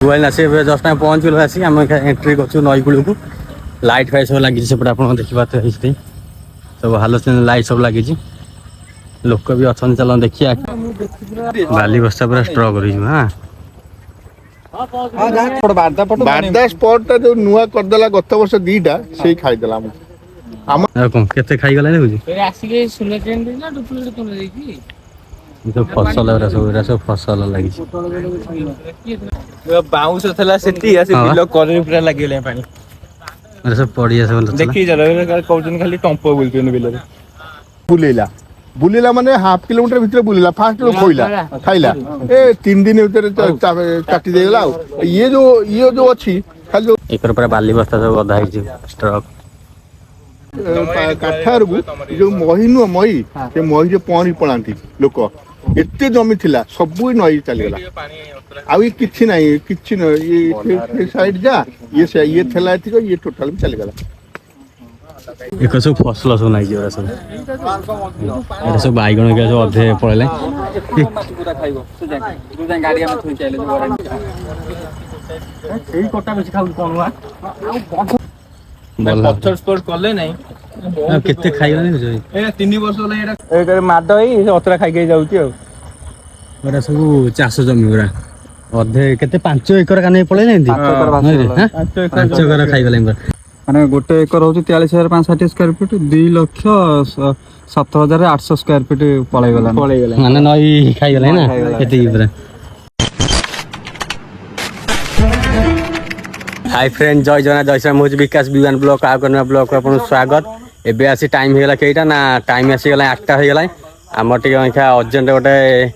गुआल आसी just time पहुँचल आसिक आम एंट्री कर नई कूल को लाइट फाइट सब लगी सेपटे आप देखिए सब हालोजन लाइट सब लगी लोक भी अच्छा चल देखिए बाली बस्ता पूरा स्ट्रक हाँ बारदा स्पॉट जो नुआ करदेला गत वर्ष दीटा से खाईदेला कौन केते खाई गला जो फसल सब फसल लगी बाउंस थला सेती आसे बिलो करे पूरा लागिले पानी अरे सब पड़िया सब देखि जरा कहउजन खाली टंपो बोलतन बिलो बुलेला बुलेला माने हाफ किलोमीटर भीतर बुलेला फास्ट लो खोइला खाइला ए 3 दिन भीतर काटी देला ये जो अछि खाली जो एकर पर बाली बस्ता सब गदा है स्ट्रक काठार जो मही नु मही से मही जो पानी पलांती लोक एते जमी थिला सब नई चली गला आ किछि नाही किछि न ये साइड जा ये थला थी ये टोटल चली गला एक सब फसल सब नाही जे सब एटा सब बाइगण के सब अधे पड़ले पूरा खाइबो तो जाय गाड़ी में थोई चाइले सेही कोटा बेसी खाउ कोनवा पत्थर स्पोर्ट करले नाही केते खाइबा नै बुझै ए 3 वर्ष होला एटा ए माड होई अतरा खाइ के जाउती आ एटा सब चाष जमी पूरा अधे केते 5 एकर काने पळे नै 5 एकर खाइ गले माने गोटे एकर होची 43560 स्क्वायर फीट 2,07,800 स्क्वायर फीट पळे गला माने नई खाइ गले ना केते पूरा हाय फ्रेंड जय जना जय श्री मुझ विकास विवान ब्लॉक आ करना ब्लॉक आपन स्वागत एबे आसी टाइम हेला केइटा ना टाइम आसी गला 8टा हे गला हमर टिके अंखा अर्जेंट गोटे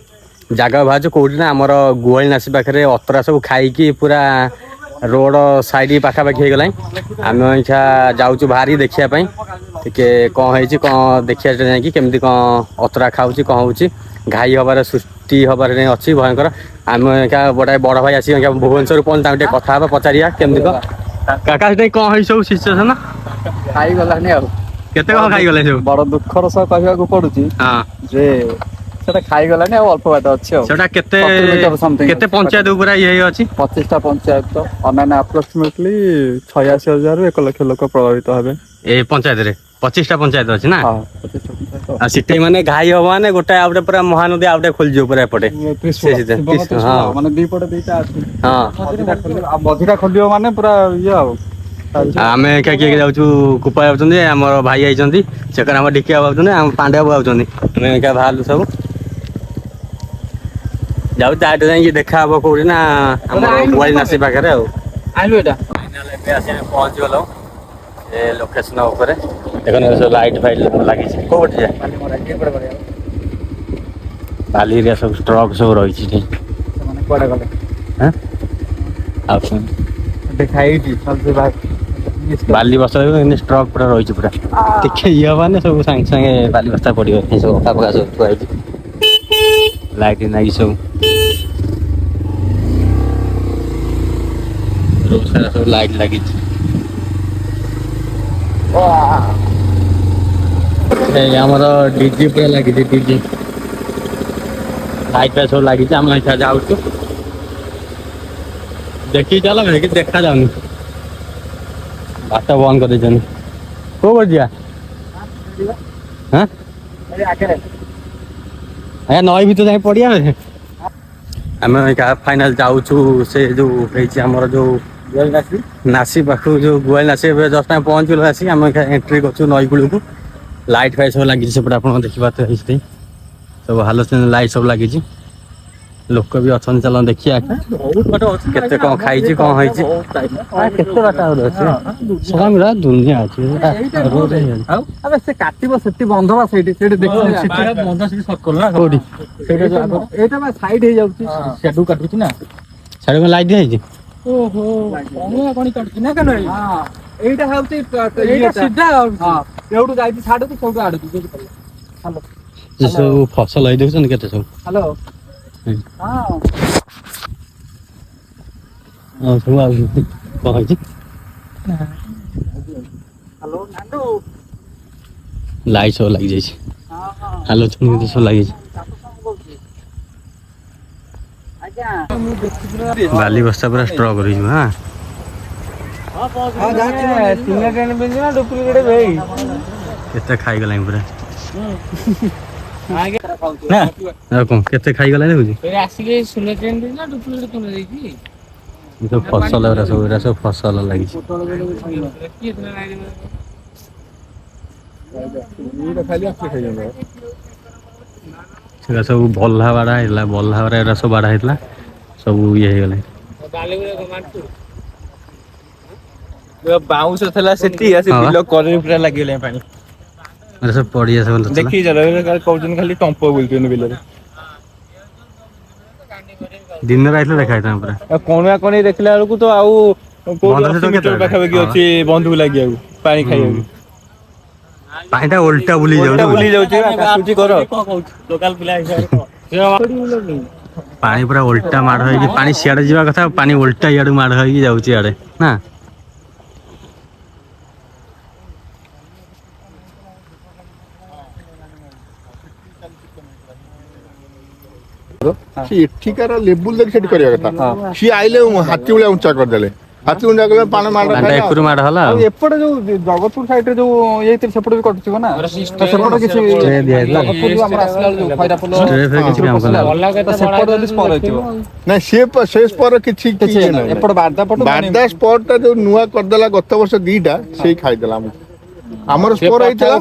जगह भाजो कोठी ना हमर गुआल नासी पाखरे अतरा सब खाई की पूरा रोड साइड पाखा पाखी हे गला आम अंखा जाउछु भारी देखिया पई टिके कोन हेची कोन देखिया जाय की केमती कोन अतरा खाउची कोन होउची घाई हबार सृष्टि हबार नै अछि भयंकर आम अंखा बडा बड़ भाई आसी अंखा भुवनेश्वर पन तांटे कथा बा पचारिया केमती को काका से कोन होई सब सिचुएशन खाई गला नै आ केते कोन खाई गले सब बड़ दुखर सह कहबा को पडुची हां जे सेटा खाई गला नै अल्प बात अछि सेटा केते पंचायत ऊपर ये अछि 25टा पंचायत तो अनना अप्रोक्सीमेटली 86,000 रु 1 लाख लोक प्रभावित होबे ए पंचायत रे 25टा पंचायत अछि ना हां 25टा पंचायत आ सिटे माने घाई हो माने गोटा आउटे पूरा महानदी आउटे खोल जो पूरा एपटे हां माने दी पटे दीटा अछि हां मझिटा खोलियो माने पूरा ये आमे क्या किए जाउछु कुपा जाउछन हमर भाई आइछन सेकर हम डिकिया बाउछन हम पांडे बाउछन हमें क्या भालु सब जाउ ताटे जाई देखा हबो कोरी ना हमर गुआल नासी पाखरे आइलो एटा फाइनल पे आसे पहुंच गेलो ए लोकेशन ऊपर देखन सब लाइट फाइट लागि छै कोट जे बाली रे सब स्ट्रक सब रही छै माने कोडा गले हैं ऑप्शन देखाई दी सब से बात बाली बस्ता स्ट्रक पूरा रही पूरा देखिए ये माने सब संग संगे बाली बस्ता पड़ियो सब पका सब थुआई लाइट नहीं सब रोड सारा सब लाइट लगी हमर डीजे पूरा लगी डीजे लाइट सब लगी हम अच्छा जाऊ देखी चलो कि देखा जाऊनी बाटा बंद कर देछन को बजिया हां ए नई भी तो जाई पड़िया आम फाइनल जाऊछु से जो हमर जो नासी पाखु जो गुआल नासी जस्ट टाइम पहुँचल आसिक आम एंट्री कर नई कूल को लाइट फाइट सब लगी सेपटे आप देखिए सब हालोजन लाइट सब लगी लोक भी अच्छा चल देखिए केते कोन खाई छी कोन होई छी केते बाटा हो अछि सलामरा दुनिया अछि रोड है अबे से काटिबो सेति बंधवा सेठी सेठी देखि सिटी बंध से सर्कल ना कोडी सेटा एटा बा साइड हे जाउची शेडू काटू छी ना साइड में लाइट है जी ओहो कोन कोनी काटू ना कनो हां एटा हाउची एटा सीधा हां एउडू जाई छाडू तो सोडू आडू हेलो जे सब फसल है देखछन केते सब हेलो हां सब आ कहै छी हेलो नांदू लाइट सब लागि जाय छै हां हां हेलो छुन सब लागि छै ବାଲି ବସ୍ତା ପୁରା ଷ୍ଟ୍ରକ୍ ରହିଯିବ ହଁ କେତେ ଖାଇଗଲାଣି ପୁରା ନା ଆଉ କଣ କେତେ ଖାଇଗଲାଣି ଦେଖୁଛି ଫସଲ ଏରା ସବୁ ଫସଲ ଲାଗିଛି ସେଟା ସବୁ ବଲ୍ହା ବାଡ଼ା ହେଇଥିଲା ବଲ୍ହା ବାଡ଼ା ଏରା ସବୁ ବାଡ଼ା ହେଇଥିଲା ସବୁ ଇଏ ହେଇଗଲାଣି ବାଉଁଶ ଥିଲା ସେଠି ଆସି ବିଲ କରରେ ପୁରା ଲାଗିଗଲାଣି ପାଣି ଏରା ସବୁ ପଡ଼ିଆ ସବୁ ଦେଖିକି ଚାଲ କହୁଛନ୍ତି ଖାଲି ଟମ୍ପ ବୁଲୁଛନ୍ତି ବିଲରେ ଦିନରେ ଆଇଥିଲେ ଦେଖା ହେଇଥାନ୍ତା ପୁରା ଆଉ କଣୁଆ କଣି ଦେଖିଲା ବେଳକୁ ତ ଆଉ ବନ୍ଧ ସେଠୁ 80 କେତେ ମିଟର ବାଟ? ପାଖାପାଖି ହଁ। ଅଛି ବନ୍ଧୁକୁ ଲାଗିବାକୁ ପାଣି ଖାଇବାକୁ ପାଣିଟା ଓଲଟା ବୁଲି ଓଲଟା ବୁଲି ଯାଉଛି ଯାଉଛି କାଟୁଛି କର ପାଣି ପୁରା ଓଲଟା ମାଡ଼ ହେଇକି ପାଣି ସିଆଡ଼େ ଯିବା କଥା ପାଣି ଓଲଟା ଇଆଡ଼ୁ ମାଡ଼ ହେଇକି ଯାଉଛି ଇଆଡ଼େ ନା ସେ ଏଠିକାର ଲେବୁଲ ଦେଖି ସେଠି କରିବା କଥା ସିଏ ଆଇଲେ ହାତୀ ଭଳିଆ ଉଞ୍ଚା କରିଦେଲେ ହାତୀ ଉଞ୍ଚା କଲେ ପାଣି ମାଡ଼ ପାଣିଟା ଏକରୁ ମାଡ଼ ହେଲା ଆଉ ଆଉ ଏପଟେ ଯୋଉ ଜଗତପୁର ସାଇଡ ରେ ଯୋଉ ଇଏ ସେପଟେ ବି କଟୁଥିବ ନା ତ ସେପଟେ କିଛି ଷ୍ଟ୍ରେ ଦିଆହେଇଥିଲା। ଜଗତପୁର ଆମର ଆସିଲା ବେଳକୁ ଯୋଉ ଖଇରା ପୋଲ ଷ୍ଟ୍ରେ ଫ୍ରେ କିଛି କାମ କଲା ତ ସେପଟେ ଯଦି ସ୍ପର ହେଇଥିବ ନାଇଁ ସେ ସ୍ପର କିଛି କିଛି ନାହିଁ ଏପଟେ ବାରଦା ପଟ ବାରଦା ସ୍ପଟ ଟା ଯୋଉ ନୂଆ କରିଦେଲା ଗତ ବର୍ଷ ଦିଟା ସେଇ ଖାଇଦେଲା ଆମକୁ ଆମର ସ୍ପୋର ହେଇଥିଲା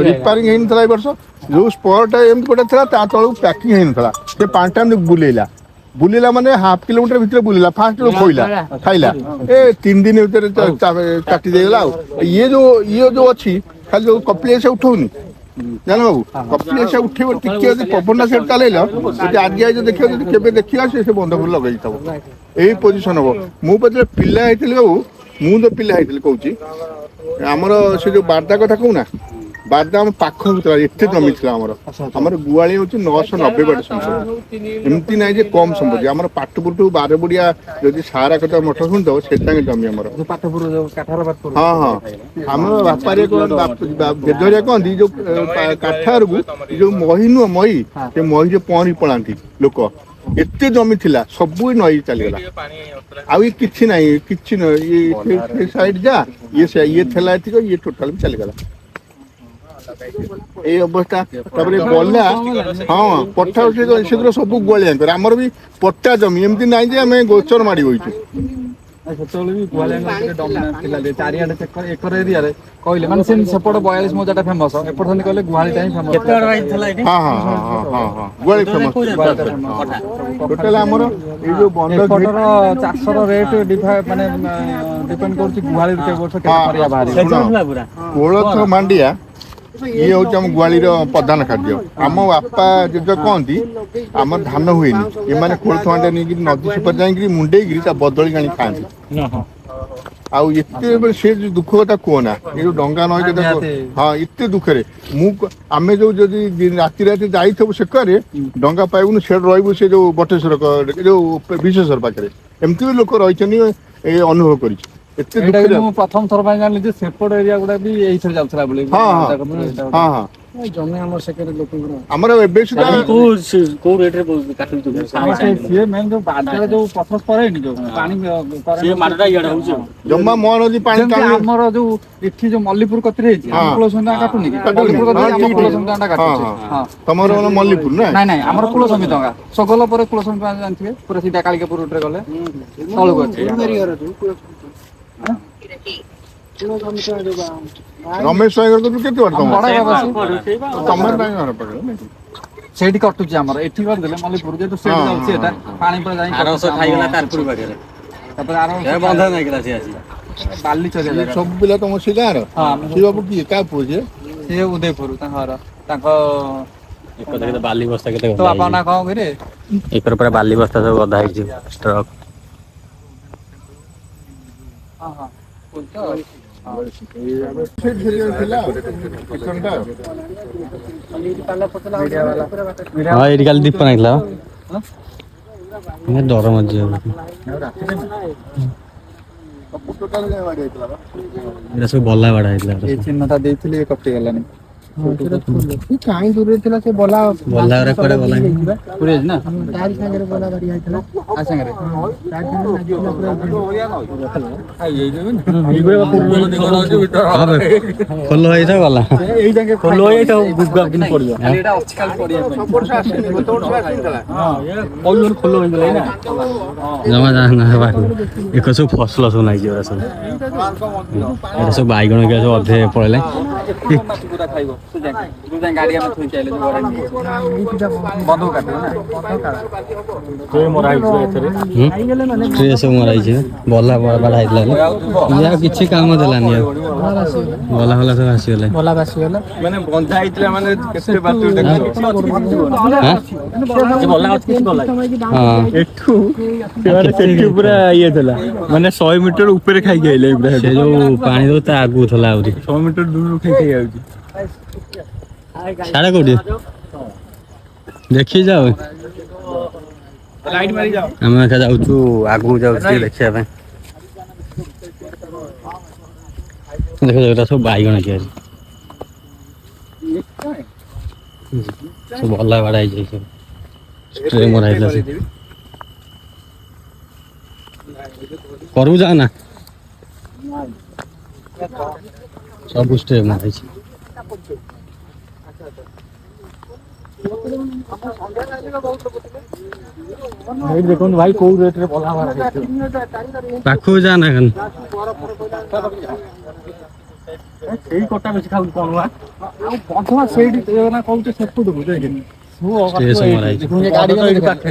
ରିପାରିଂ ହେଇନଥିଲା ଏ ବର୍ଷ ଯୋଉ ସ୍ପୋରଟା ଏମିତି ଗୋଟେ ଥିଲା ତା ତଳକୁ ପ୍ୟାକିଂ ହେଇନଥିଲା ସେ ପାଣିଟା ଏମିତି ବୁଲିଲା ମାନେ ହାଫ କିଲୋମିଟର ଭିତରେ ବୁଲିଲା ଫାଷ୍ଟ ଖୋଇଲା ଖାଇଲା ଏ 3 ଦିନ ଭିତରେ ଚାଟି ଦେଇଗଲା ଆଉ ଇଏ ଯୋଉ ଅଛି ଖାଲି ଯୋଉ କପିଳ ସେ ଉଠଉନି ଜାନ ବାବୁ କପିଳ ସେ ଉଠେଇବ ଟିକେ ଯଦି ପବନଟା ସେଠି ଚାଲେଇଲ ଯଦି ଆଜି ଆଜି ଦେଖିବ ଯଦି କେବେ ଦେଖିବା ସେ ବନ୍ଧ ଉପରେ ଲଗେଇଥିବ ଏଇ ପୋଜିସନ ହବ ମୁଁ ପଛରେ ପିଲା ହେଇଥିଲି ବାବୁ ମୁଁ ତ ପିଲା ହେଇଥିଲି କହୁଛି ଆମର ସେ ଯୋଉ ବାରଦା କଥା କହୁନା ବାରଦା ଆମ ପାଖ ହଉଥିଲା ଏତେ ଜମି ଥିଲା ଆମର ଗୁଆଳି ହଉଛି 990 ବାଟ ସମ୍ପତ୍ତି ଏମିତି ନାହିଁ ଯେ କମ ସମ୍ପତ୍ତି ଆମର ପାଟପୁରଠୁ ବାରବୁଡିଆ ଯଦି ସାରା କଥା ମଠ ଶୁଣିଦବ ସେଟାଙ୍ଗ ଜମି ଆମର ହଁ ହଁ ଆମର ବାପାରେ ବେଦରିଆ କହନ୍ତି ଯୋଉ କାଠାରକୁ ଯୋଉ ମହି ନୁହଁ ମହି ସେ ମହିରେ ପହଁରି ପଳାନ୍ତି ଲୋକ ଏତେ ଜମି ଥିଲା ସବୁ ନଈ ଚାଲିଗଲା ଆଉ କିଛି ନାହିଁ କିଛି ନୁହେଁ ସାଇଡ ଯା ଇଏ ଥିଲା ଏତିକ ଇଏ ଟୋଟାଲ ବି ଚାଲିଗଲା ଏଇ ଅବସ୍ଥା ତାପରେ ବନ୍ୟା ହଁ ପଠା ସେଗୁରା ସବୁ ଗୁଆଳିଆଙ୍କର ଆମର ବି ପଟ୍ଟା ଜମି ଏମିତି ନାହିଁ ଯେ ଆମେ ଗୋଚର ମାଡ଼ି ବଇଛୁ ସେତେବେଳେ ବି ଗୁହାଳିଆଙ୍କର ଡମିନାନ୍ସ ଥିଲା ଚାରିଆଡେ ଏକର ଏରିଆରେ କହିଲେ ମାନେ ସେମିତି ସେପଟ 42 ମୌଜାଟା ଫେମସ ଏପଟ ଖାଲି କହିଲେ ଗୁହାଳିଟା ହିଁ ଫେମସ ଗୁଆଳି ଫେମସ ଟୋଟାଲ ଆମର ଏଇ ଯୋଉ ବନ୍ଧ ଏପଟର ଚାଷର ରେଟ୍ ମାନେ ଡିପେଣ୍ଡ କରୁଛି ଗୁହାଳି କେତେ ବର୍ଷ କେତେ ପରିବା ବାହାରିବ କୋଳଥ ମାଣ୍ଡିଆ ଇଏ ହଉଛି ଆମ ଗୁଆଳିର ପ୍ରଧାନ ଖାଦ୍ୟ ଆମ ବାପା ଜେଜେ କହନ୍ତି ଆମର ଧାନ ହୁଏନି ଏମାନେ କୋଳଥ ମାଣ୍ଡିଆ ନେଇକିରି ନଦୀ ସେପଟେ ଯାଇକିରି ମୁଣ୍ଡେଇକିରି ତା ବଦଳି ଆଣି ଖାଆନ୍ତି ଆଉ ଏତେ ସେ ଯୋଉ ଦୁଃଖ କଥା କୁହନା ଏ ଯୋଉ ଡଙ୍ଗା ନଈ କଥା ହଁ ଏତେ ଦୁଃଖରେ ଆମେ ଯୋଉ ଯଦି ରାତି ଯାଇଥିବୁ ସେକରେ ଡଙ୍ଗା ପାଇବୁନି ସେଠି ରହିବୁ ସେ ଯୋଉ ବଟେଶ୍ୱର ଯୋଉ ବିଶ୍ୱେଶ୍ୱର ପାଖରେ ଏମିତି ବି ଲୋକ ରହିଛନ୍ତି ଏ ଅନୁଭବ କରିଛି ଏତେ ଦୁଃଖରେ ମୁଁ ପ୍ରଥମ ଥର ପାଇଁ ଜାଣିଲି ଯେ ସେପଟ ଏରିଆ ଗୁଡା ବି ଏଇଥିରେ ଯାଉଥିଲା ବୋଲି ଜମି ଆମର ସେକରେ ଲୋକଙ୍କର ଆମର ଏବେ ସୁଦ୍ଧା କୋଉ ରେଟରେ ସିଏ ମେନ୍ ଯୋଉ ବାଦାରେ ଯୋଉ ପଥର ପରେନି ଯୋଉ ପାଣି ଜମା ମୋହନ ନଦୀ ପାଣି ଆମର ଯୋଉ ଏଠି ଯୋଉ ମଲ୍ଲିପୁର କତିରେ ହେଇଛି ଆମ କୁଳସଂଗା କାଟୁନି କି ମଲ୍ଲିପୁର କତିରେ ଆମ କୁଳସଂଗା କାଟୁଛି ତମର ମଲ୍ଲିପୁର ନା ନାଇଁ ଆମର କୁଳସଂଗୀ ଟଙ୍କା ସଗଲ ପରେ କୁଳସଂଗୀ ଜାଣିଥିବେ ପୁରା ସିଧା କାଳିକାପୁର ରୁଟରେ ଗଲେ ତଳକୁ ଅଛି ରମେଶ ସାଗର କେତେ ବାଟ ସେଇଠି କଟୁଛି ଆମର ଏଠି କରିଦେଲେ ମଲ୍ଲିପୁର ଯେହେତୁ ସେଇଠି ଯାଉଛି ଏଟା ପାଣି ପୁରା ଯାଇ ଖାଇଗଲା ତାରପୁର ପାଖରେ ତାପରେ ବନ୍ଧ ନାଇକିଲା ସେ ଆସି ବାଲି ଚରିଆ ସବୁ ପିଲା ତମ ସେ ଗାଁର ସେ ବାବୁ କିଏ କାହା ପୁଅ ଯେ ସିଏ ଉଦୟପୁର ତାଙ୍କ କେତେ ବାଲି ବସ୍ତା କେତେ ତ ବାପା ନା କଣ କରିବେ ଏକର ପୁରା ବାଲି ବସ୍ତା ସବୁ ଗଦା ହେଇଛି ଷ୍ଟ୍ରକ୍ ହଁ ଏଇଠି କାଲି ଦୀପ ନାଇଥିଲା ଡର ମଝି ଏଇଟା ସବୁ ବଲା ବାଡା ହେଇଥିଲା ଏଇ ଚିହ୍ନଟା ଦେଇଥିଲି କଟି ଗଲାନି କାହିଁ ଦୂରରେ ଥିଲା ସେ ବଲା ବଲାରେ କୁଆଡେ ଗଲା ପୁରୀ ନା ତାରି ସାଙ୍ଗରେ ବଲା ବାଡି ହେଇଥିଲା ଆ ସାଙ୍ଗରେ ତାରି ସାଙ୍ଗରେ ଲାଗିଥିଲା ଖୋଲ ହେଇଥାଉ ଗଲା ଏଇ ଯାକେ ଖୋଲ ହେଇଥାଉ ଗୁଗା ଦିନ ପଡିବ ଏଟା ଅଛି ଖାଲି ପଡିବ ସବୁଠୁ ଆସିନି ଗୋଟେ ବର୍ଷ ଆସିଥିଲା ହଁ ଏ କଇଲୁନ ଖୋଲ ହେଇଗଲା ନା ଜମା ଜାନା ବାକି ଏକ ସବୁ ଫସଲ ସବୁ ଲାଗିଛି ଏରା ସବୁ ଏରା ସବୁ ବାଇଗଣ କିଆ ସବୁ ଅଧେ ପଳେଇଲେ ପୁରା ଖାଇବ ତୁ ଯାଇ ଗାଡି ଆମେ ଥୋଇ ଚାଇଲେ ବନ୍ଧ କାଟିବ ନା ସେ ମରା ହେଇଛି ଏଥିରେ ଟ୍ରେ ସବୁ ମରା ହେଇଛି ବଲା ବାଡା ହେଇଥିଲା ଇଏ ଆଉ କିଛି କାମ ଦେଲାନି ଆଉ ବଲା ଫଲା ସବୁ ଆସିଗଲେ ବଲା ବାସିଗଲା ମାନେ ବନ୍ଧା ହେଇଥିଲା ମାନେ କେତେ ବାଟ ବଲା ଅଛି କିଛି ବଲା ହଁ ଏଠୁ ସେମାନେ ସେଠି ପୁରା ଇଏ ଥିଲା ମାନେ 100 ମିଟର ଉପରେ ଖାଇକି ଆଇଲେ ପୁରା ସେ ଯୋଉ ପାଣି ଦଉ ତା ଆଗକୁ ଥିଲା ଆହୁରି 100 ମିଟର ଦୂରରୁ ଖାଇକି ଯାଉଛି ସାଡେ କୋଉଠି ଦେଖି ଯାଉ ଲାଇଟ୍ ମାରି ଯାଅ ଆମେ ଏକା ଯାଉଛୁ ଆଗକୁ ଯାଉଛୁ ଟିକେ ଦେଖିବା ପାଇଁ ଦେଖ ଏଟା ସବୁ ବାଇଗଣ କିଆରି ସବୁ ଭଲ ବାଡା ହେଇଯାଇଛି ସବୁ ଟ୍ରେ ମରା ହେଇଥିଲା ସେ କରବୁ ଯା ନା ସବୁ ଟ୍ରେ ମରା ହେଇଛି ଏଇ ଦେଖନ୍ତୁ ଭାଇ କୋଉ ରେଟରେ ବଲା ମାରା ହେଇଛି ପାଖକୁ ଯା ନା ଖାଲି ସେଇ କଟା ବେଶୀ ଖାଉଛି କଣ ଆଉ ବନ୍ଧୁଆ ସେଇଠି ନା କହୁଛ ସେପଟକୁ ଯାଇକିନି ଟ୍ରେ ସବୁ ମରା ହେଇଛି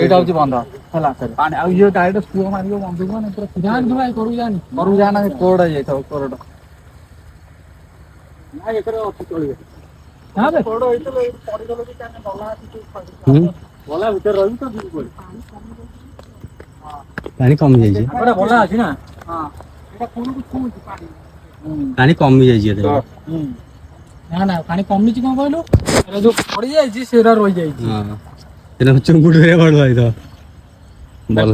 ଏଇଟା ହଉଛି ବନ୍ଧ ହେଲା ପାଣି ଆଉ ଇଏ ଡାଇରେକ୍ଟ ସୁଅ ମାରିବ ବନ୍ଧୁକୁ ମାନେ ପୁରା ଜାଣି ଭାଇ କରୁ ଯାନା କୋଡ ଯାଇଥାଉ କୋରଡ ନା ଏକରେ ଅଛି ଚଳିବେ ହଁ ବେ କୋଡ ହେଇଥିଲେ ପଡିଗଲ କି କାନେ ବଲା ଅଛି ବଲା ଭିତରେ ରହିବି ତ ଯିବୁ କୋଳି ପାଣି କମି ଯାଇଛି ଏଟା ବଲା ଅଛି ନା ହଁ ଏଟା କୋଣକୁ ଛୁଉଛି ପାଣି ପାଣି କମି ଯାଇଛି ଏତେ ନା ନା ପାଣି କମିଛି କଣ କହିଲୁ ଏଟା ଯୋଉ ପଡି ଯାଇଛି ସେଟା ରହିଯାଇଛି ହଁ ସେଟା ଚୁଙ୍ଗୁଡି ରେ ବଡ ହେଇଥିବ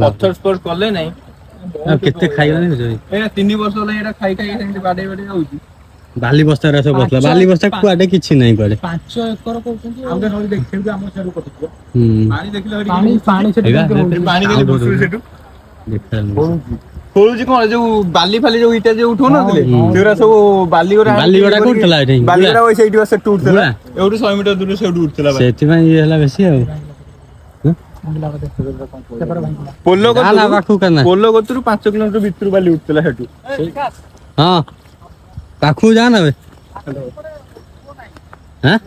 ପଥର ସ୍ପୋର୍ଟ କଲେ ନାଇଁ ଆଉ କେତେ ଖାଇଗଲାଣି ବୁଝ ଏଇଟା 3 ବର୍ଷ ହେଲା ଏଇଟା ଖାଇ ଖାଇ ସେମିତି ବାଡେଇ ବାଡେଇ ଯାଉଛି ବାଲି ବସ୍ତାରେ ସବୁ ବସିଲା ବାଲି ବସ୍ତା କୁଆଡେ କିଛି ନାହିଁ କୁଆଡେ 5 ଏକର କହୁଛନ୍ତି ଆଉ ନହେଲେ ଦେଖିବୁ ଆମ ସିଆଡୁ କଟିଯିବ ପାଣି ଦେଖିଲେ ପାଣି ସେଠି କେମିତି ହଉଛି? ପାଣି କେମିତି ବସୁଛି ସେଠୁ ଦେଖାଯାଉନି ଖୋଳୁଛି କଣ ଯୋଉ ବାଲି ଫାଲି ଯୋଉ ଇଟା ଯୋଉ ଉଠଉନଥିଲେ ସେଗୁରା ସବୁ ବାଲି ଗୁରା ବାଲି ଗୁଡା କୋଉଠି ଥିଲା ଏଠି ବାଲି ଗୁରା ଓଇ ସେଇଠି ସେଠୁ ଉଠୁଥିଲା ଏଉଠୁ 100 ମିଟର ଦୂର ସେଠୁ ଉଠୁଥିଲା ସେଥିପାଇଁ ଇଏ ହେଲା ବେଶୀ ଆଉ ପୋଲ ନା ପାଖକୁ କାନା ପୋଲ କତରୁ 5 କିଲୋମିଟର ଭିତରୁ ବାଲି ଉଠୁଥିଲା ସେଠୁ ହଁ ପାଖକୁ ଯା ନା ବେ ହାଁ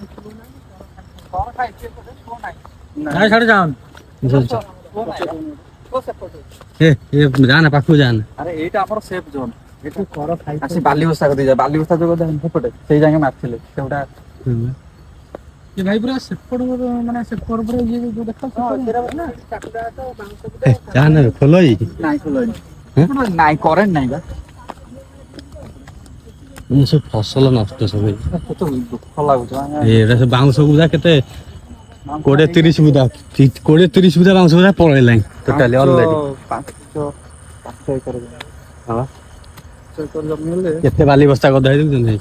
ନାଇଁ ଛାଡି ଯାଉନି ଏ ଯା ନା ପାଖକୁ ଯା ନା ଆରେ ଏଇଟା ଆମର ସେଫ୍ ଜୋନ୍ ଏଠୁ କର ଖାଇ ଆସି ବାଲି ବସ୍ତା କରି ଯା ବାଲି ବସ୍ତା ଯୋଗ ସେପଟେ ସେଇ ଜାଗା ମାରିଥିଲେ ସେଉଟା ଏ ଭାଇ ପୁରା ସେପଟ ମାନେ ସେପଟ ପୁରା ଇଏ ଯୋଉ ଦେଖ ନା ଯା ନା ଖୋଲ ହେଇଛି ନାଇଁ ଖୋଲନି ନାଇଁ କରେଣ୍ଟ ନାଇଁ ବା ସବୁ ଫସଲ ନଷ୍ଟ ସବୁ କେତେ ଦୁଃଖ ଲାଗୁଛି ଏଇଟା ସବୁ ବାଉଁଶ ବୁଦା କେତେ 20-30 ବୁଦା 20-30 ବୁଦା ବାଉଁଶ ବୁଦା ପଳେଇଲାଣି ଟୋଟାଲି ଅଲରେଡି 5 ଏକର ଜମି ହେଲେ କେତେ ବାଲି ବସ୍ତା ଗଦା ହେଇ ଦଉଛନ୍ତି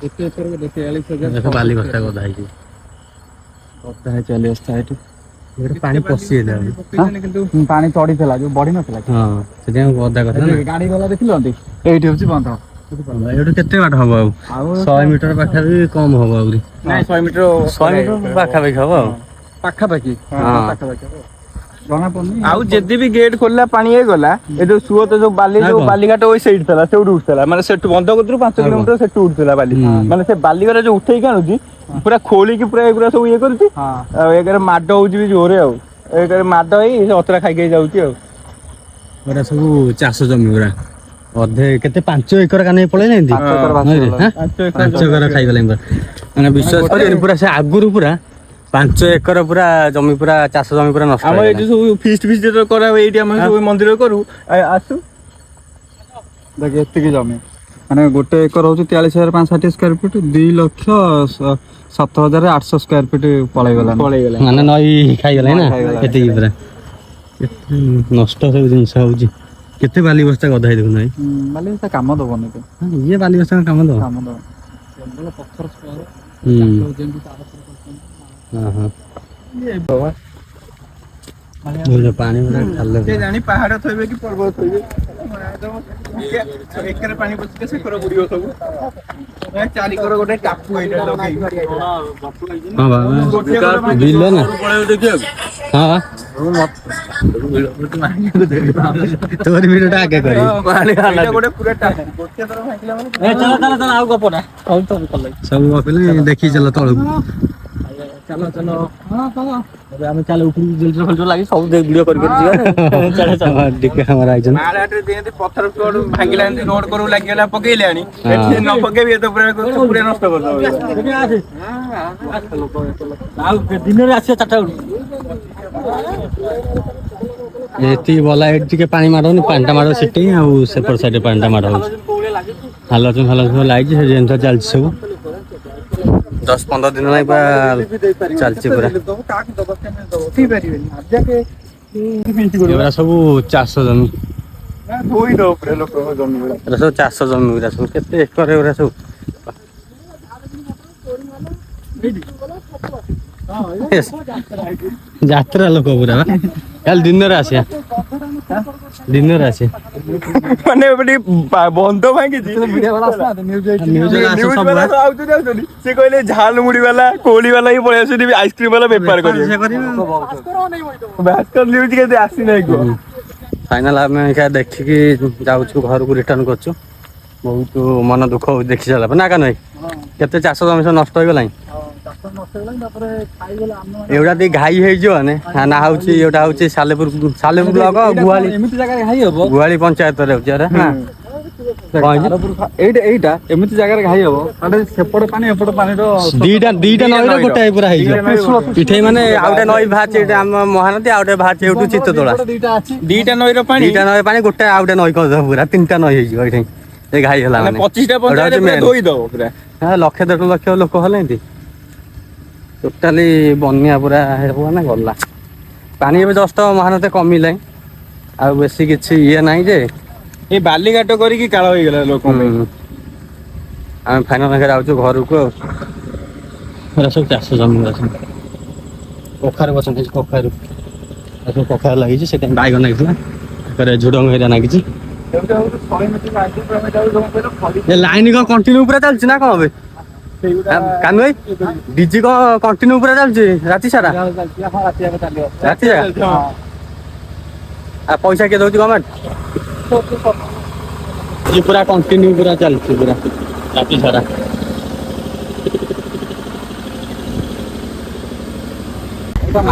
ଗୋଟେ ଏକର 42,000 ବାଲି ବସ୍ତା ଗଦା ହେଇଛି ଗଦା ହେଇ ଚାଲି ବସ୍ତା ଏଠି ପାଣି ପଶି ଯାଇଥିଲା କିନ୍ତୁ ପାଣି ଚଢିଥିଲା ଯୋଉ ବଢି ନଥିଲା ହଁ ସେଥିପାଇଁ ଗଦା କଥା ନା ଗାଡି ଗଲା ଦେଖିଲନ୍ତି ଏଇଠି ହଉଛି ବନ୍ଧ ଏଇଠୁ କେତେ ବାଟ ହବ ଆଉ 100 ମିଟର ପାଖାପାଖି କମ ହବ ଆହୁରି ନାଇଁ 100 ମିଟର ପାଖାପାଖି ହବ ଆଉ ପାଖାପାଖି ପାଖାପାଖି ଜଣା ପଡୁନି ଆଉ ଯଦି ବି ଗେଟ୍ ଖୋଲିଲା ପାଣି ହେଇଗଲା ଏ ଯୋଉ ସୁଅ ତ ଯୋଉ ବାଲିଘାଟ ଓଇ ସେଇଠି ଥିଲା ସେଇଠୁ ଉଠୁଥିଲା ମାନେ ସେଠୁ ବନ୍ଧ କତରୁ 5 କିଲୋମିଟର ସେଠୁ ଉଠୁଥିଲା ବାଲି ମାନେ ସେ ବାଲିଗୁରା ଯୋଉ ଉଠେଇକି ଆଣୁଛି ପୁରା ଖୋଳିକି ପୁରା ଏଗୁରା ସବୁ ଇଏ କରୁଛି ଆଉ ଏକରେ ମାଡ ହଉଛି ବି ଜୋରେ ଆଉ ଏକରେ ମାଡ ହେଇ ସେ ଅତରା ଖାଇକି ଯାଉଛି ଆଉ ଏରା ସବୁ ଚାଷ ଜମି ଗୁରା ଅଧେ କେତେ 5 ଏକର କାନେ ପଳେଇନାହାନ୍ତି 5 ଏକର ଖାଇଗଲାଣି ମାନେ ବିଶ୍ୱାସ କରିବେନି ପୁରା ସେ ଆଗରୁ ପୁରା 5 ଏକର ପୁରା ଜମି ପୁରା ଚାଷ ଜମି ପୁରା ନଷ୍ଟ ଆମର ଏଠି ସବୁ ଫିଷ୍ଟ ଯେତେବେଳେ କରା ହୁଏ ଏଇଠି ଆମେ ସବୁ ମନ୍ଦିର କରୁ ଆସୁ ଦେଖ ଏତିକି ଜମି ମାନେ ଗୋଟେ ଏକର ହଉଛି 43,560 ସ୍କୋୟାର ଫିଟ୍ 2,07,800 ସ୍କୋୟାର ଫିଟ୍ ପଳେଇଗଲା ମାନେ ନଈ ଖାଇଗଲାଣି ନା ଏତିକି ପୁରା କେତେ ନଷ୍ଟ ସବୁ ଜିନିଷ ହଉଛି କେତେ ବାଲି ବସ୍ତା ଗଦା ହେଇ ଦେଖୁନ ବାଲି ବସ୍ତା କାମ ଦବନି ଇଏ ବାଲି ବସ୍ତା କାମ ଦବ ଜଙ୍ଗଲ ପଥର ସ୍କୋର ଯେମିତି ତାର ପାଣି ଜାଣି ପାହାଡ ଥୋଇବେ କି ପର୍ବତ ଥୋଇବେ ଏକରେ ପାଣି ପଶିଲେ ସେକର ବୁଡିବ ସବୁ ଚାରିକର ଗୋଟେ ଟାପୁ ଏଇଟା ବିଲ ନା ହଁ ତୋର ଭିଡିଓ ଟା ଆଗେ କରି ଗୋଟେ ପୁରା ଟାପୁ ଗୋଟେ ଥର ଭାଙ୍ଗିଲା ମାନେ ଆଉ ଗପଟା ସବୁ ଗପିଲେ ଦେଖି ଚାଲ ତଳକୁ ଚାଲ ଚାଲ ଏବେ ଆମେ ଚାଲ ଉପରକୁ ଜିଲ୍ଟର ଫିଲ୍ଟର ଲାଗି ସବୁ ଭିଡିଓ କରି ଯିବା ଟିକେ ଆମର ଆଇଛନ୍ତି ମାଳହାଟରେ ଯେମିତି ପଥର ରୋଡ ଭାଙ୍ଗିଲା ଏମିତି ରୋଡ କରକୁ ଲାଗିଗଲା ପକେଇଲେ ଆଣି ଏଠି ନ ପକେଇବି ଏ ତ ପୁରା ପୁରା ନଷ୍ଟ କରିଦବ ଆଉ ଦିନରେ ଆସିବ 4ଟା ବେଳକୁ ଏତିକି ବଲା ଏଠି ଟିକେ ପାଣି ମାଡୁନି ପାଣିଟା ମାଡ ସେଠି ଆଉ ସେପଟ ସାଇଡରେ ପାଣିଟା ମାଡ ହଉଛି ହାଲଚୁନ ଲାଗିଛି ସେ ଜିନିଷ ଚାଲିଛି ସବୁ 10-15 ଦିନ ଲାଗି ପୁରା ଚାଲିଛି ପୁରା ଏଗୁରା ସବୁ ଚାଷ ଜମି ଏଗୁରା ସବୁ ଚାଷ ଜମି ଗୁରା ସବୁ କେତେ ଏକର ଏଗୁରା ସବୁ ଯାତ୍ରା ଲୋକ ପୁରା କାଲି ଦିନରେ ଆସିବା ମାନେ ଟିକେ ବନ୍ଧ ଭାଙ୍ଗିଛି ସେ କହିଲେ ଝାଲ ମୁଢି ବାଲା କୋଳି ବାଲା ହିଁ ପଳେଇ ଆସୁଛନ୍ତି ଆଇସ୍କ୍ରିମ ବାଲା ବେପାର କରିବେ ଭାସ୍କର ନ୍ୟୁଜ କେତେ ଆସିନାହିଁ କୁହ ଫାଇନାଲ ଆମେ ଦେଖିକି ଯାଉଛୁ ଘରକୁ ରିଟର୍ନ କରୁଛୁ ବହୁତ ମନ ଦୁଃଖ ହଉଛି ଦେଖି ସାରିଲା ପରେ ନା କାନ ଭାଇ କେତେ ଚାଷ ଜମି ସବୁ ନଷ୍ଟ ହେଇଗଲାଣି ଏଗୁଡା ଟିକେ ଘାଇ ହେଇଯିବ ନା ହଉଛି ଏଗୁଡା ହଉଛି ସାଲେପୁର ବ୍ଲକ ଗୁହାଳି ଏମିତି ଜାଗାରେ ଘାଇ ହବ ଗୁହାଳି ପଞ୍ଚାୟତରେ ହଉଛି ଏଇଟା ଏମିତି ଜାଗାରେ ଘାଇ ହବ ମାନେ ସେପଟ ପାଣି ଏପଟ ପାଣିର ଦିଟା ନଈର ଗୋଟାଏ ପୁରା ହେଇଯିବ ପିଠେଇ ମାନେ ଆଉ ଗୋଟେ ନଈ ବାହାରିଛି ଏଇଟା ଆମ ମହାନଦୀ ଆଉ ଗୋଟେ ବାହାରିଛି ଏଇଠୁ ଚିତ୍ତତୋଳା ଦିଟା ନଈର ପାଣି ଗୋଟେ ଆଉ ଗୋଟେ ନଈ କରିଦବ ପୁରା 3ଟା ନଈ ହେଇଯିବ ଏଇଠି ଏ ଘାଇ ହେଲା ମାନେ 25ଟା ପଞ୍ଚାୟତ ଧୋଇଦବ ପୁରା 1.5 ଲକ୍ଷ ଲୋକ ହେଲେ ଏମିତି ଟୋଟାଲି ବନ୍ୟା ପୁରା ହେବ ନା ଗଲା ପାଣି ଏବେ ଜଷ୍ଟ ମହାନଦୀ କମିଲାଣି ଆଉ ବେଶୀ କିଛି ଇଏ ନାହିଁ ଯେ ଏଇ ବାଲିଘାଟ କରିକି କାଳ ହେଇଗଲା ଲୋକ ଆମେ ଫାଇନାଲ ଯାଉଛୁ ଘରକୁ ଆଉ ଏରା ସବୁ ଚାଷ ଜମି ଅଛନ୍ତି କଖାରୁ ଅଛନ୍ତି କଖାରୁ ଲାଗିଛି ସେଟା ବାଇଗଣ ଲାଗିଥିଲା ଝୁଡଙ୍ଗ ହେରା ଲାଗିଛି ଲାଇନ କଣ କଣ୍ଟିନ୍ୟୁ ପୁରା ଚାଲିଛି ନା କଣ ଏବେ କାନୁ ଭାଇ ଡିଜି କଣ କଣ୍ଟିନ୍ୟୁ ପୁରା ଚାଲିଛି ରାତି ସାରା ରାତି ସାରା ଆଉ ପଇସା କିଏ ଦଉଛି ଗଭର୍ଣ୍ଣମେଣ୍ଟ ପୁରା କଣ୍ଟିନ୍ୟୁ ପୁରା ଚାଲିଛି ପୁରା ରାତି ସାରା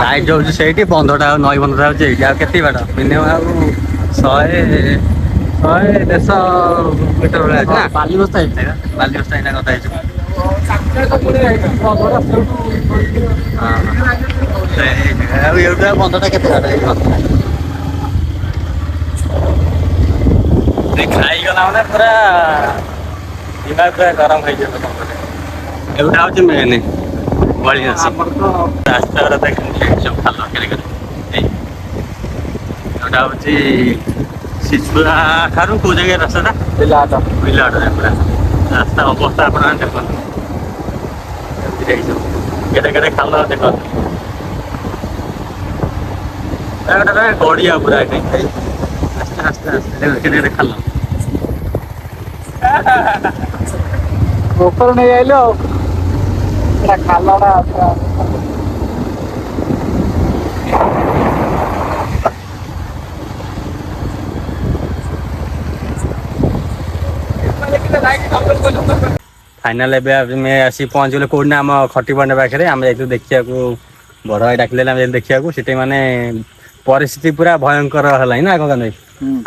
ଲାଇଟ୍ ଯାଉଛି ସେଇଠି ବନ୍ଧଟା ନଈ ବନ୍ଧଟା ହଉଛି ଏଇଠି ଆଉ କେତେ ବାଟ ମିନିମମ୍ ଆଉ 100-150 ମିଟର ଭଳିଆ ଅଛି ନା ବାଲିବସ୍ତା ଏଇଟା କଥା ହେଇଛୁ ଆଉ ଏଇଟା ବନ୍ଧଟା କେତେ ବାଟ ଖାଇଗଲା ମାନେ ପୁରା ଦିମାଗ ପୁରା ଗରମ ହେଇଯିବ ଏଗୁଟା ହଉଛି ମେନ୍ ବଳି ରାସ୍ତା ଗୁଡ଼ା ଦେଖନ୍ତି ସବୁ ଭଲ ଏଗୁଟା ହଉଛି ଶିଶୁଆ ଠାରୁ କୋଉ ଜାଗା ରାସ୍ତାଟା ବିଲହାଟ ପୁରା ରାସ୍ତା ଅବସ୍ଥା ଆପଣ ଦେଖନ୍ତୁ କେତେ ଖାଲ ଦେଖନ୍ତୁ ଗୋଟେ ଗଡିଆ ପୁରା ଏଠି ଆସ୍ତେ କେତେ ଖାଲ ଉପର ନେଇ ଆଇଲ ଆଉ ଖାଲଟା ଫାଇନାଲ ଏବେ ଆମେ ଆସି ପହଞ୍ଚିଗଲେ କୋଉଠି ନା ଆମ ଖଟିବଣ୍ଡ ପାଖରେ ଆମେ ଯାଇଥିଲୁ ଦେଖିବାକୁ ବଡ ଭାଇ ଡାକିଲେ ଆମେ ଦେଖିବାକୁ ସେଠି ମାନେ ପରିସ୍ଥିତି ପୁରା ଭୟଙ୍କର ହେଲାଣି ନା କଣ ଭାଇ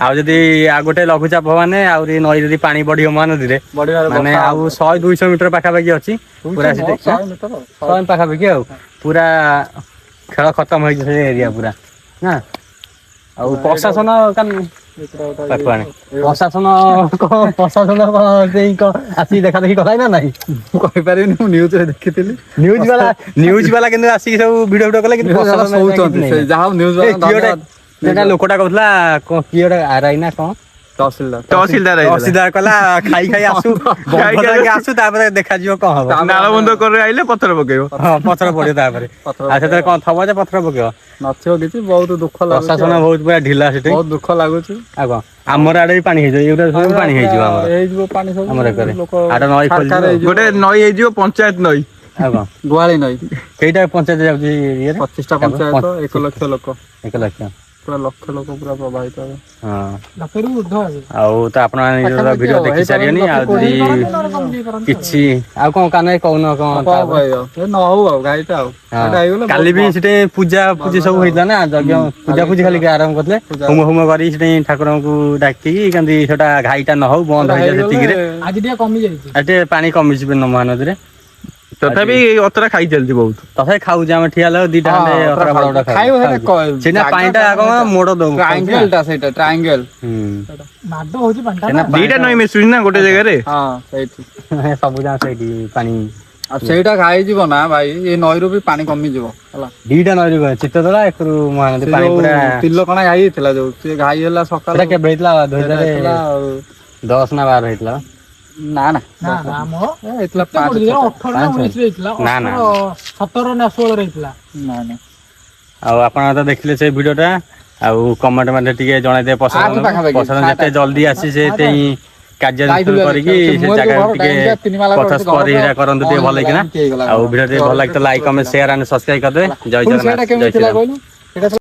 ଆଉ ଯଦି ଆଉ ଗୋଟେ ଲଘୁଚାପ ମାନେ ଆହୁରି ନଈ ଯଦି ପାଣି ବଢିବ ମହାନଦୀରେ ମାନେ ଆଉ 100-200 ମିଟର ପାଖାପାଖି ଅଛି ପୁରା ସେଠି 100 ପାଖାପାଖି ଆଉ ପୁରା ଖେଳ ଖତମ ହେଇଛି ସେ ଏରିଆ ପୁରା ନା ଆଉ ପ୍ରଶାସନ ପ୍ରଶାସନ ଆସିକି ଦେଖା ଦେଖି କଲାଇ ନା ନାଇଁ କହିପାରିବିନି ମୁଁ ନ୍ୟୁଜରେ ଦେଖିଥିଲି ନ୍ୟୁଜ ବାଲା କିନ୍ତୁ ଆସିକି ସବୁ ଭିଡିଓ କଲେ କିନ୍ତୁ ଯାହା ନ୍ୟୁଜ ଲୋକଟା କହୁଥିଲା କିଏ ଗୋଟେ ଆରାଇ ନା କଣ ତହସିଲଦାର ତହସିଲଦାର କହିଲା ଖାଇ ଖାଇ ଆସୁ ବନ୍ଧ ଯାକେ ଆସୁ ତାପରେ ଦେଖାଯିବ କଣ ହବ। ନାଳ ବନ୍ଧ କରି ଆଇଲେ ପଥର ପକେଇବ। ହଁ ପଥର ପଡିବ ତାପରେ। ଆଉ ସେଥିରେ କଣ ଥବ ଯେ ପଥର ପକେଇବ। ନଥିବ କିଛି, ବହୁତ ଦୁଃଖ ଲାଗୁଛି। ପ୍ରଶାସନ ବହୁତ ପୁରା ଢିଲା ସେଠି। ବହୁତ ଦୁଃଖ ଲାଗୁଛି। ଆଉ କଣ ଆମର ଆଡେ ବି ପାଣି ହେଇଯିବ, ଏଇଗୁଡା ସବୁ ପାଣି ହେଇଯିବ ଆମର। ହେଇଯିବ ପାଣି ସବୁ ଆମର ଏକରେ ଲୋକ ଆଡେ ନଈ ଖୋଲିଯିବ। ଗୋଟେ ନଈ ହେଇଯିବ, ପଞ୍ଚାୟତ ନଈ। ଆଉ କଣ ଗୁହାଳି ନଈ। ସେଇଟା ପଞ୍ଚାୟତ ଯାଉଛି ଇଏରେ 25ଟା ପଞ୍ଚାୟତ, 1 ଲକ୍ଷ ଲୋକ। 1 ଲକ୍ଷ ପୁରା ଲକ୍ଷ ଲୋକ ପୁରା ପ୍ରଭାବିତ ହେବେ। ହଁ ଆଉ ତ ଆପଣ ନିଜର ଭିଡିଓ ଦେଖି ସାରିବେନି। ଆଉ ଯଦି କିଛି ଆଉ କଣ କାନେ କହୁନ କଣ ତାପରେ? କହିବ ନ ହଉ ଆଉ ଗାଈଟା ଆଉ ଏଇଟା ହେଇଗଲେ କାଲି ବି ସେଠି ପୂଜା ପୂଜି ସବୁ ହେଇଥିଲା ନା, ଯଜ୍ଞ ପୂଜା ପୂଜି ଖାଲି ଆରମ୍ଭ କରିଥିଲେ। ହୋମ ହୋମ କରି ସେଠି ଠାକୁରଙ୍କୁ ଡାକିକି କେମିତି ସେଟା ଘାଇଟା ନ ହଉ ବନ୍ଦ ହେଇଯାଏ ସେତିକିରେ। ଆଜି ଟିକେ କମି ଯାଇଛି। ଆଉ ଟିକେ ପାଣି କମିଯିବ ମହାନଦୀରେ। ତଥାପି ଅତରା ଖାଇ ଚାଲିଛି ବହୁତ। ତଥାପି ଖାଉଛି ଆମେ ଠିଆ ହେଲେ ଦିଟା ଖଣ୍ଡେ ଅତରା ବଡ ବଡ ଖାଇବ ସେଇଟା ପାଣିଟା କଣ ମୋଡ ଦଉ ଟ୍ରାଇଙ୍ଗେଲ ଟା ସେଇଟା ଟ୍ରାଇଙ୍ଗେଲ। ମାଡ ହଉଛି ପାଣିଟା। ଦିଟା ନଈ ମିଶୁଛି ନା ଗୋଟେ ଜାଗାରେ। ହଁ ସେଇଠି ସବୁ ଯାକ ସେଇଠି ପାଣି। ଆଉ ସେଇଟା ଘାଇଯିବ ନା ଭାଇ, ଏଇ ନଈରୁ ବି ପାଣି କମିଯିବ ହେଲା। ଦିଟା ନଈରୁ ଚିତ୍ତୋତଳା ଏକରୁ ମହାନଦୀ ପାଣି ପୁରା। ତିଲୋକଣା ଘାଇ ହେଇଥିଲା ଯୋଉ, ସେ ଘାଇ ହେଲା ସକାଳ। ସେଟା କେବେ ହେଇଥିଲା? 2010 ନା 12 ହେଇଥିଲା। ନା ନା ମ ହେଇଥିଲା 18 ନା 19 ରେ ହେଇଥିଲା। 17 ନା 16 ରେ ହେଇଥିଲା। ନା ନା। ଆଉ ଆପଣ ତ ଦେଖିଲେ ସେ ଭିଡିଓ ଟା, ଆଉ କମେଣ୍ଟ ମାନେ ଟିକେ ଜଣାଇଦେବେ ପ୍ରଶାସନ ଯେତେ ଜଲ୍ଦି ଆସି ସେ କାର୍ଯ୍ୟାନୁଷ୍ଠାନ କରିକି ସେ ଜାଗା ଟିକେ ପଥ ପରିରା କରନ୍ତୁ ଟିକେ ଭଲ କିନା। ଆଉ ଭିଡିଓ ଟିକେ ଭଲ ଲାଗିଲେ like comment share and subscribe କରିଦେବେ। ଜୟ ଜଗନ୍ନାଥ, ଜୟ ଶ୍ରୀରାମ।